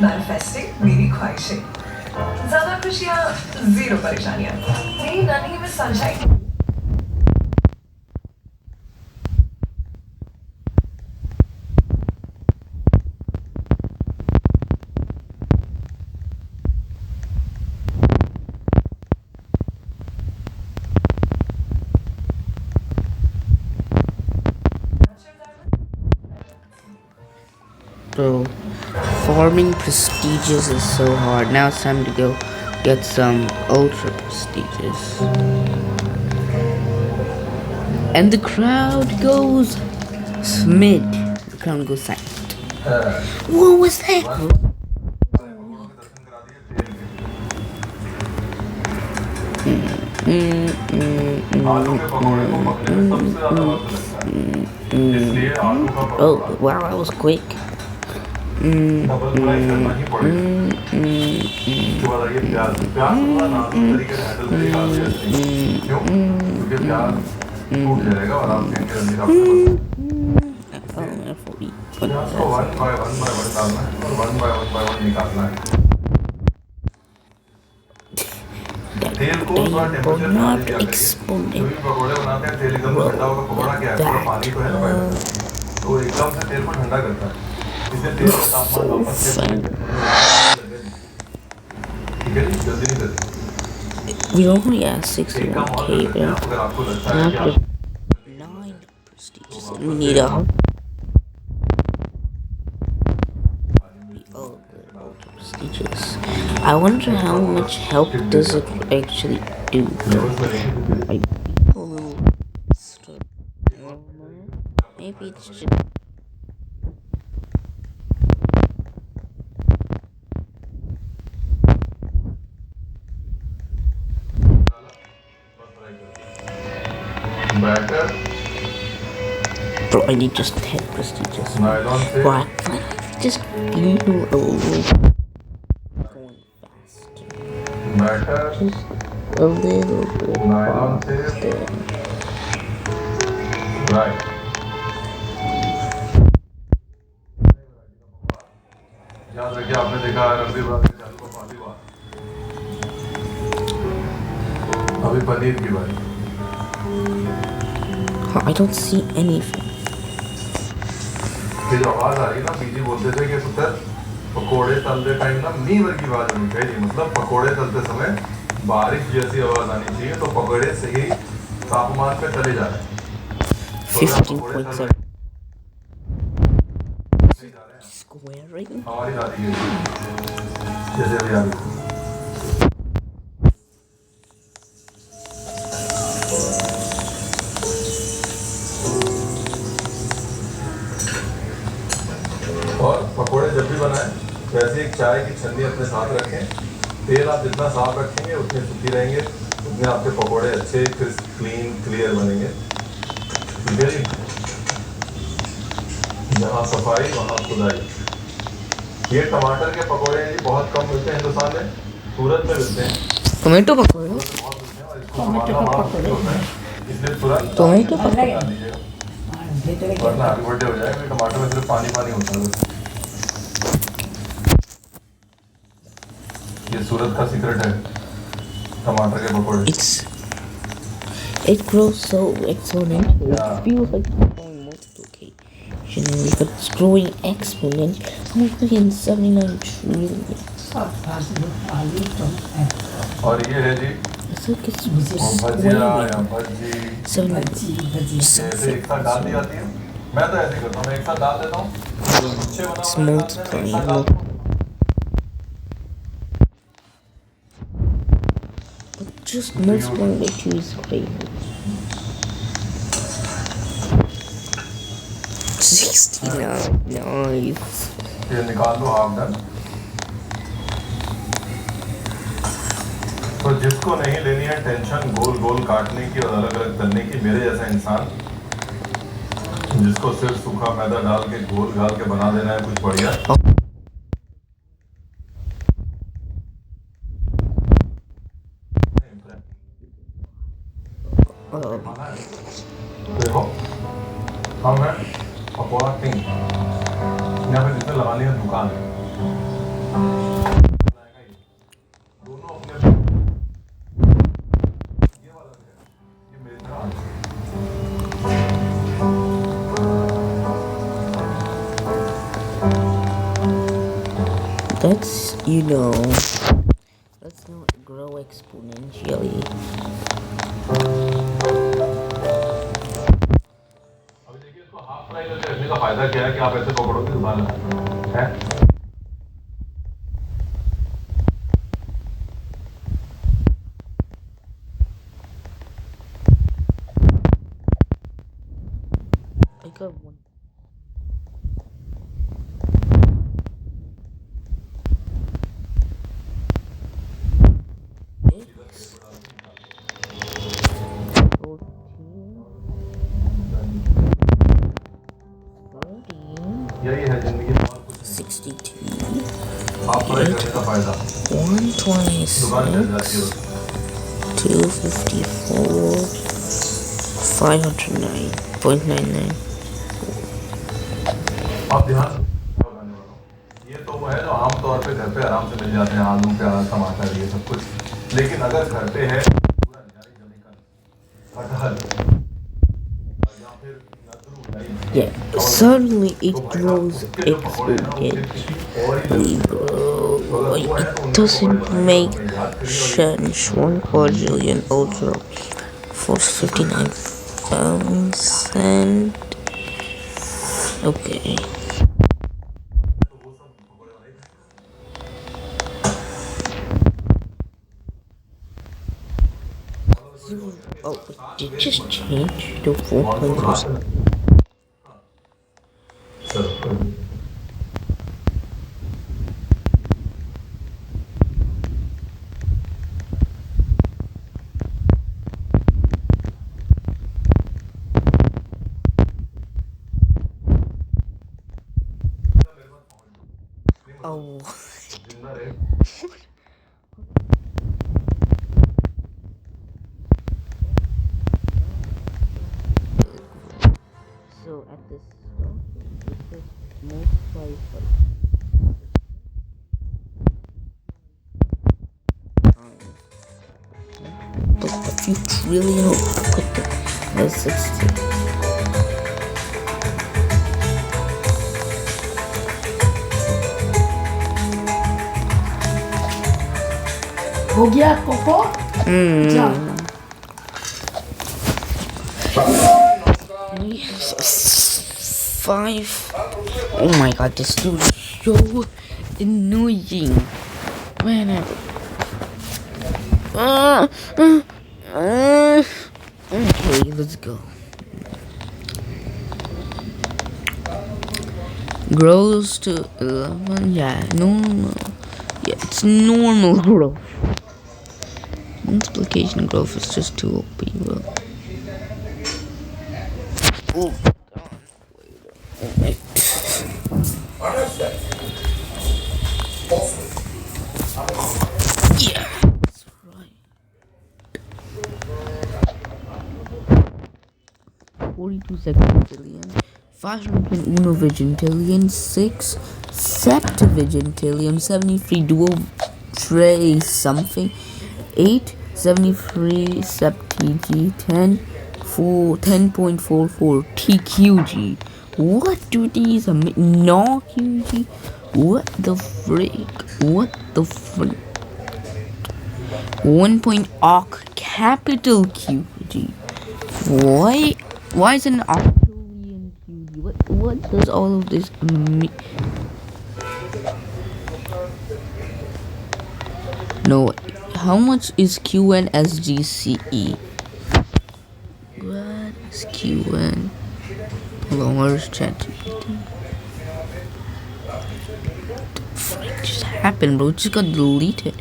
manifesting मेरी ख्वाहिशें, ज्यादा खुशियाँ, zero परेशानियाँ, मेरी नानी में sunshine. So, farming prestiges is so hard. Now it's time to go get some ultra prestiges. And the crowd goes mid. The crowd goes silent. What was that? आलू के पकौड़े को पकने में सबसे ज्यादा वक्त लगता है, इसलिए आलू का pakora Oh, wow, that was quick. Double fry करना ही पड़ेगा। उसके बाद आइए प्याज थोड़ा नाजुक तरीके से हैंडल करिएगा आप ऐसे। क्यों? क्योंकि प्याज टूट जाएगा और आप कहेंगे रंजीत आपके प्याज को वन बाय वन डालना है और वन बाय वन निकालना है। तेल को थोड़ा टेम्परेचर बढ़ा दिया करिए। जो भी पकौड़े बनाते हैं तेल एकदम ठंडा होगा, पकौड़ा क्या है, पूरा पानी तो है ना बैठा, तो एकदम से तेल को ठंडा करता है, इससे तेल का तापमान वापस से ठीक है, जल्दी नहीं करते। We only have 61k, but अगर आपको लगता है कि after 9 prestiges, and we need a ultra prestigious. I wonder how much help does it actually do. Like, a little stuff. Maybe it's just. Better Bro, I need just 10 prestigious. Nylon से Bro, I just feel a little going fast. Better Just a little bit nylon से faster. Right याद रखिए आपने देखा है रणबीर बात के चालू का पाली हुआ अभी पनीर की बारी I don't see anything. ये जो आवाज आ रही है ना बीजी बोलते थे कि पुत्र पकोड़े तलते टाइम ना मींह वर्गी आवाज होनी चाहिए मतलब पकोड़े तलते समय बारिश जैसी आवाज आनी चाहिए तो पकोड़े सही तापमान पे तले जा रहे हैं 15.7 squaring. हमारी दादी है जैसे अभी आ रही है और पकोड़े जब भी बनाएं वैसे एक चाय की छन्नी अपने साथ रखें तेल आप जितना साफ रखेंगे उतने सूखी रहेंगे उतने आपके पकोड़े अच्छे क्रिस्प क्लीन क्लियर बनेंगे ठीक है जी जहाँ सफाई वहाँ खुदाई ये टमाटर के पकोड़े हैं जी बहुत कम मिलते हैं हिंदुस्तान में सूरत में मिलते हैं Tomato pakora. बहुत मिलते हैं और इसको बनाना बड़ा मुश्किल होता है इसलिए तुरंत Tomato pakora. डाल दीजिएगा वरना आगे बढ़े हो जाएगा टमाटर में सिर्फ पानी पानी होता है ये सूरत का सीक्रेट है टमाटर के पकोड़े It grows so exponentially. It feels like it's growing multiplicationally, but it's growing exponentially. 179 trillion. और ये है जी It's like it's वो भजिया या squaring. भजी 7 ऐसे एक साथ डाल दी जाती है मैं तो ऐसे ही करता हूँ मैं एक साथ डाल देता हूँ गुच्छे बना It's हुआ है, एक साथ multiplying. डाल दूँ। But just multiplying by 2 is crazy. 69. Nice. ये निकाल दो हाफ डन तो जिसको नहीं लेनी है टेंशन गोल गोल काटने की और अलग अलग तलने की मेरे जैसा इंसान जिसको सिर्फ सूखा मैदा डाल के गोल गाल के बना देना है कुछ बढ़िया देखो हम हैं पकौड़ा किंग यहाँ पे जिसने लगानी है दुकान दोनों अपने ये वाला है ये मेरी तरह That's, let's not grow exponentially. अभी देखिए इसको हाफ फ्राई करके रखने का फायदा क्या है कि आप ऐसे पकौड़ों की दुकान लगाते हैं I got one. यही है जिंदगी में और कुछ नहीं 62, हाफ फ्राई करने का फायदा 126, दुकान चल जाती है 254, 509.99. आप ध्यान लगाने वाला हूँ। ये तो वो है जो आमतौर पे घर पे आराम से मिल जाते हैं आलू प्याज टमाटर ये सब कुछ लेकिन अगर घर पे है पूरा निहारी जमीकन कटहल या फिर नदरू नहीं Yeah, suddenly it grows exponentially, bro. It doesn't make sense. 1 quadrillion ultra force 59,000. Okay. Oh, did it just change to 4.0? Oh. So at this stop, this is most Wi-Fi. But a few trillion let's see. हो गया cocoa जा Five. Oh my god, this dude is so annoying. Whenever. Okay, let's go. Grows to 11. Yeah, normal. Yeah, it's normal growth. Multiplication growth is just too OP, bro. Oh. Yeah, that's right. 42 sextillion, 501 vigintillion, 6 septivigintillion, 73 dual tray something, 8 73 septg, 10 10.44 TQG. What do these mean? No QG? What the frick? What the frick? 1 point arc capital QG. Why? Why is an octillion QG? What does all of this mean? No. How much is QNSGCE? What is QN? Hold on, where's ChatGPT? What the frick just happened, bro? It just got deleted.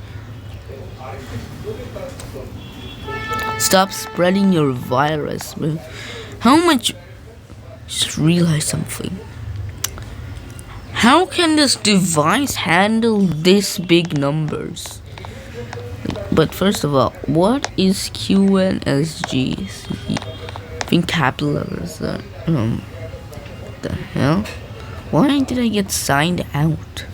Stop spreading your virus, bro. How much? Just realize something. How can this device handle this big numbers? But first of all, what is QNSG? I think capital letters. The hell? Why did I get signed out?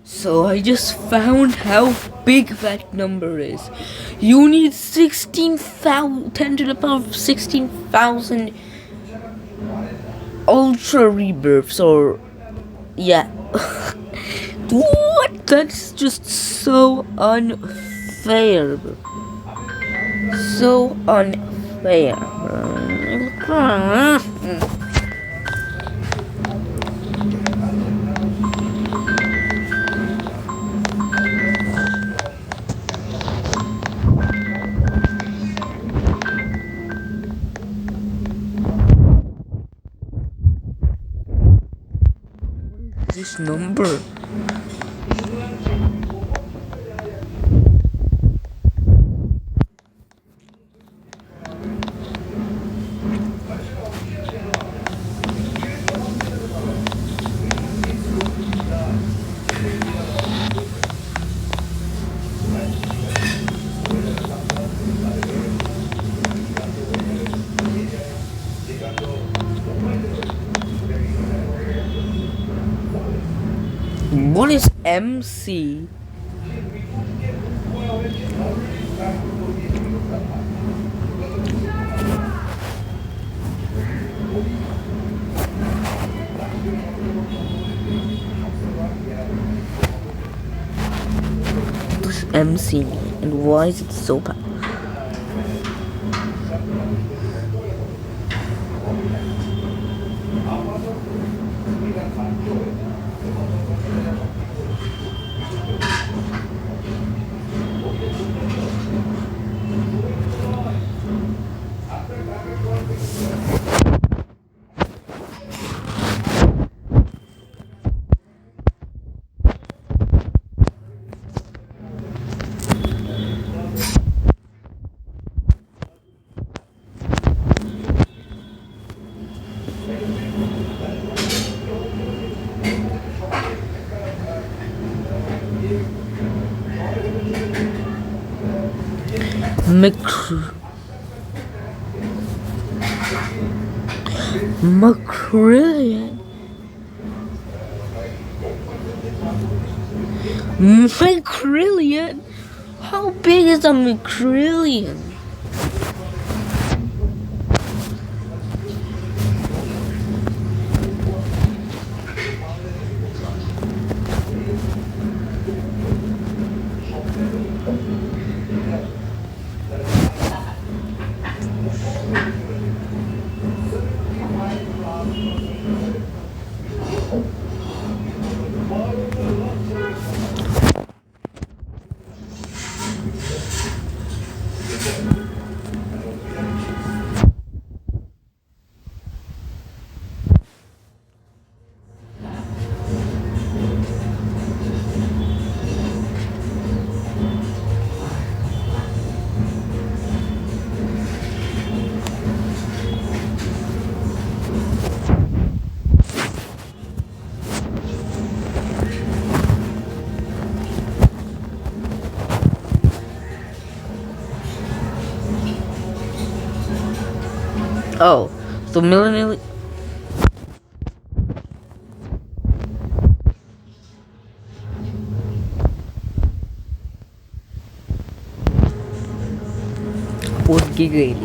So I just found how big that number is. You need 16,000, 10 to the power of 16,000 ultra rebirths, or yeah. What? That's just so unfair, bro. So unfair, bro. This number. What is MC? What does MC mean, and why is it so bad? Macrillion. Macrillion? How big is a Macrillion? Oh, so millennial. What giggly?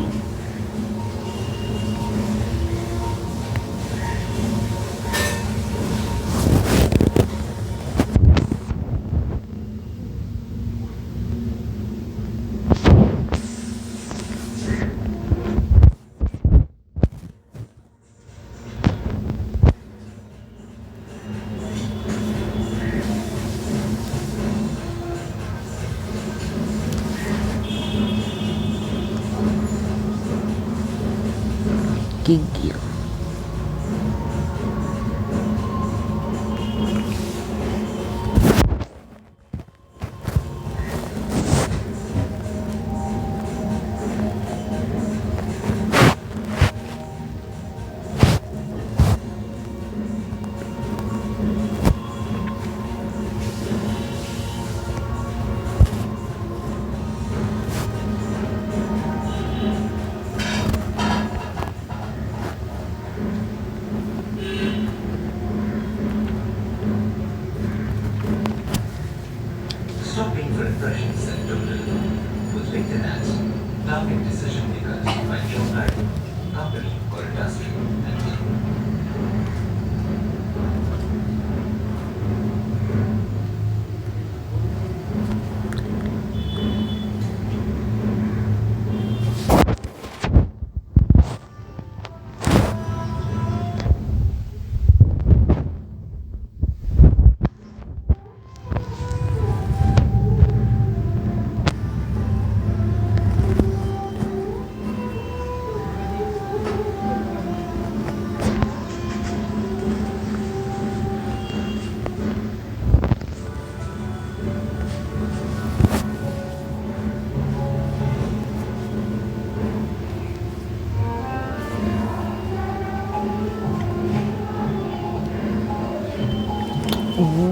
Giggle. Stop being for impressions, said Doolittle. With LinkedIn ads, target decision makers to find your type, company, or industry, and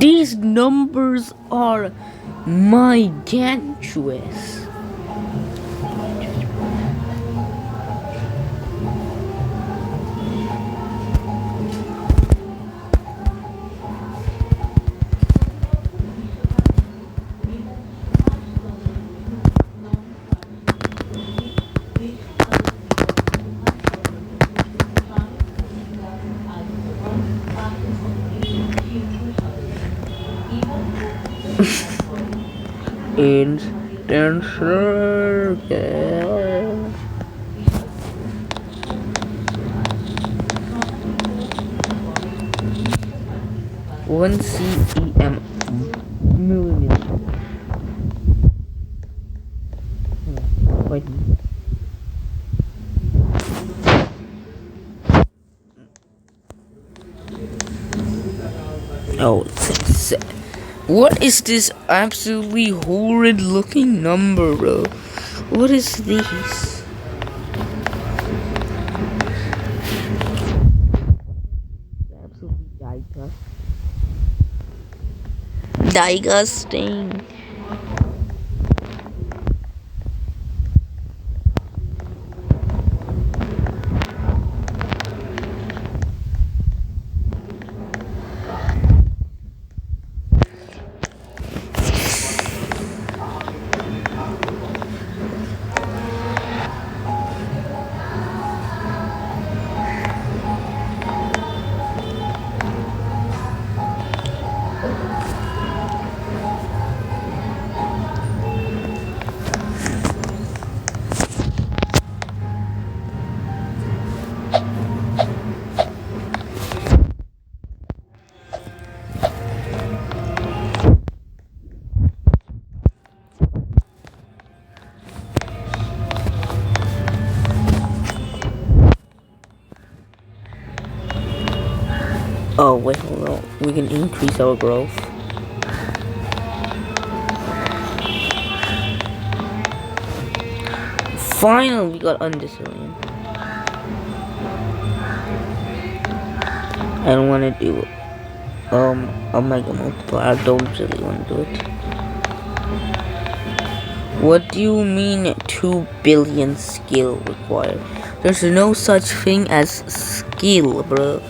These numbers are gigantuous. Instant circuit. One CEM million. Wait. Oh, what is this absolutely horrid looking number, bro? What is this? Absolutely disgusting. Oh wait, hold on. We can increase our growth. Finally, we got undisciplined. I don't want to do a mega multiplier. I don't really want to do it. What do you mean 2 billion skill required? There's no such thing as skill, bro.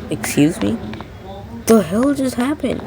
Excuse me? The hell just happened?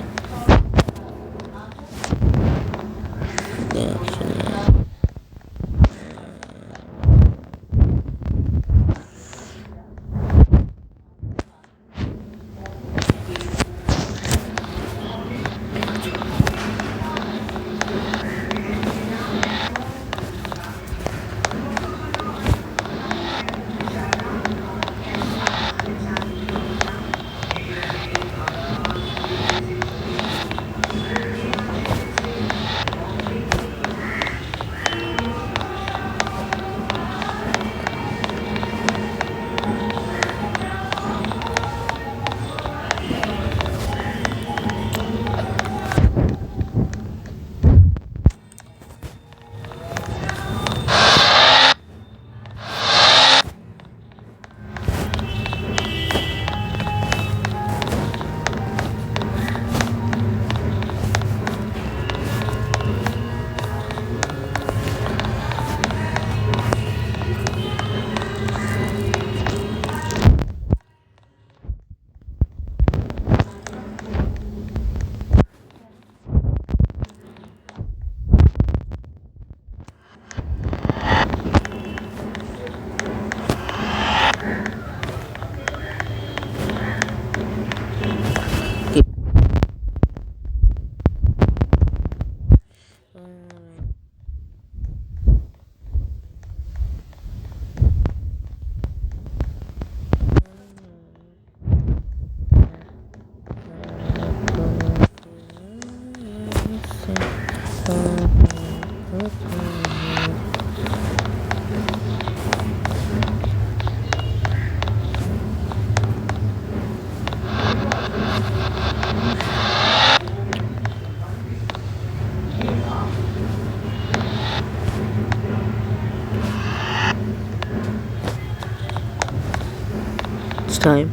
It's time.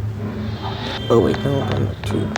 Oh wait, no, I'm 2.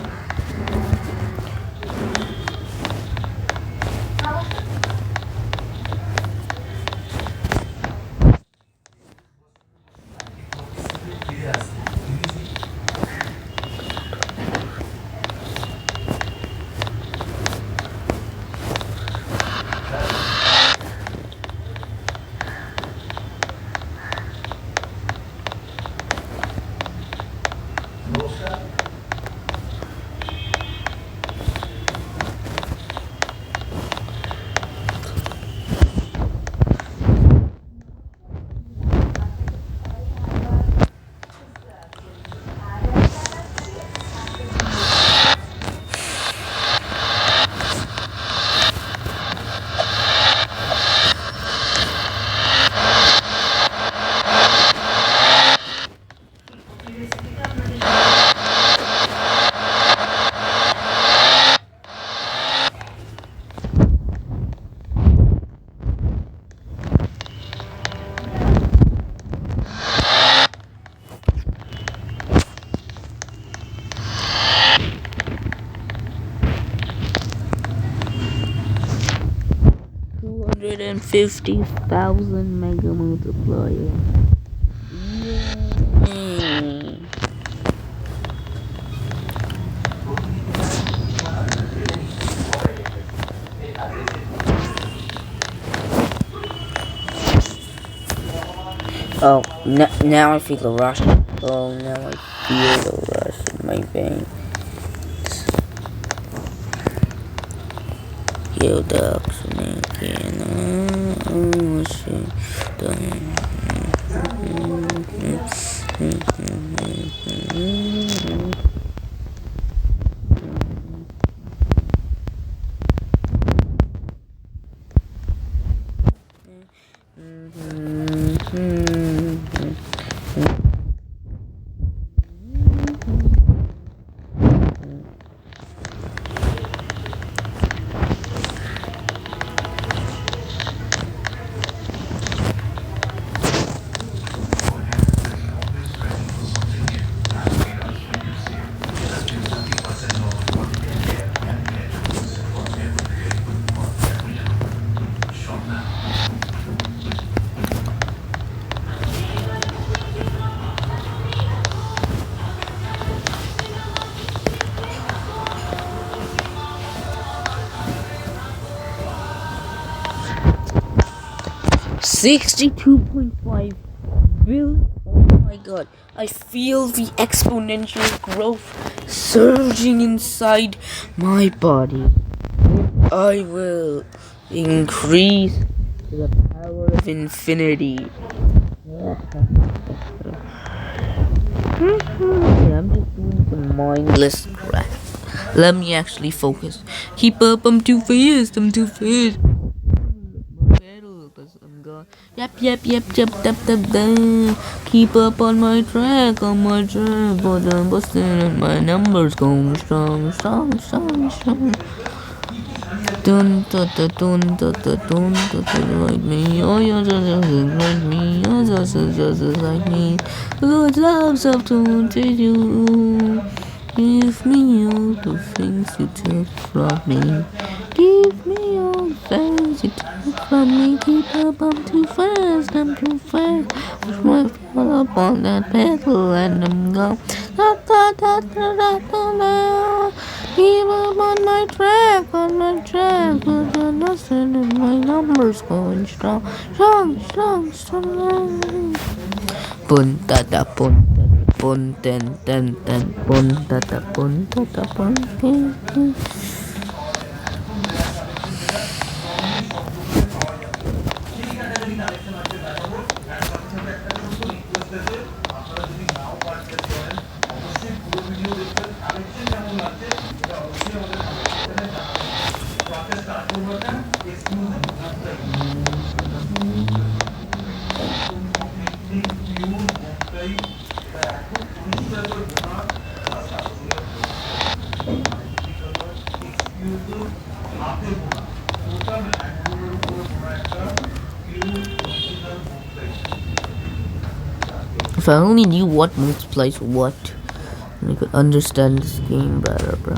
$250,000 mega multiplier. Yay. Oh, now I feel the rush. Oh, now I feel the rush in my veins. Yo, ducks, making 62.5 billion. Oh my god. I feel the exponential growth surging inside my body. I will increase to the power of infinity. I'm just doing some mindless crap. Let me actually focus. Keep up, I'm too fast. I'm gone. Yep. Keep up on my track, but I'm busting and my numbers going strong. Dun like me, oh you're just like me, you're just like me. Good loves up to you. Give me all the things you took from me. Give me all the things you took from me. Keep up, I'm too fast. Push my foot up on that pedal and I'm gone. Keep up on my track, but I'm nothing and my numbers going strong. Pun tata pun. Pun ten pun tata pun. If I only knew what multiplies what, I could understand this game better, bro.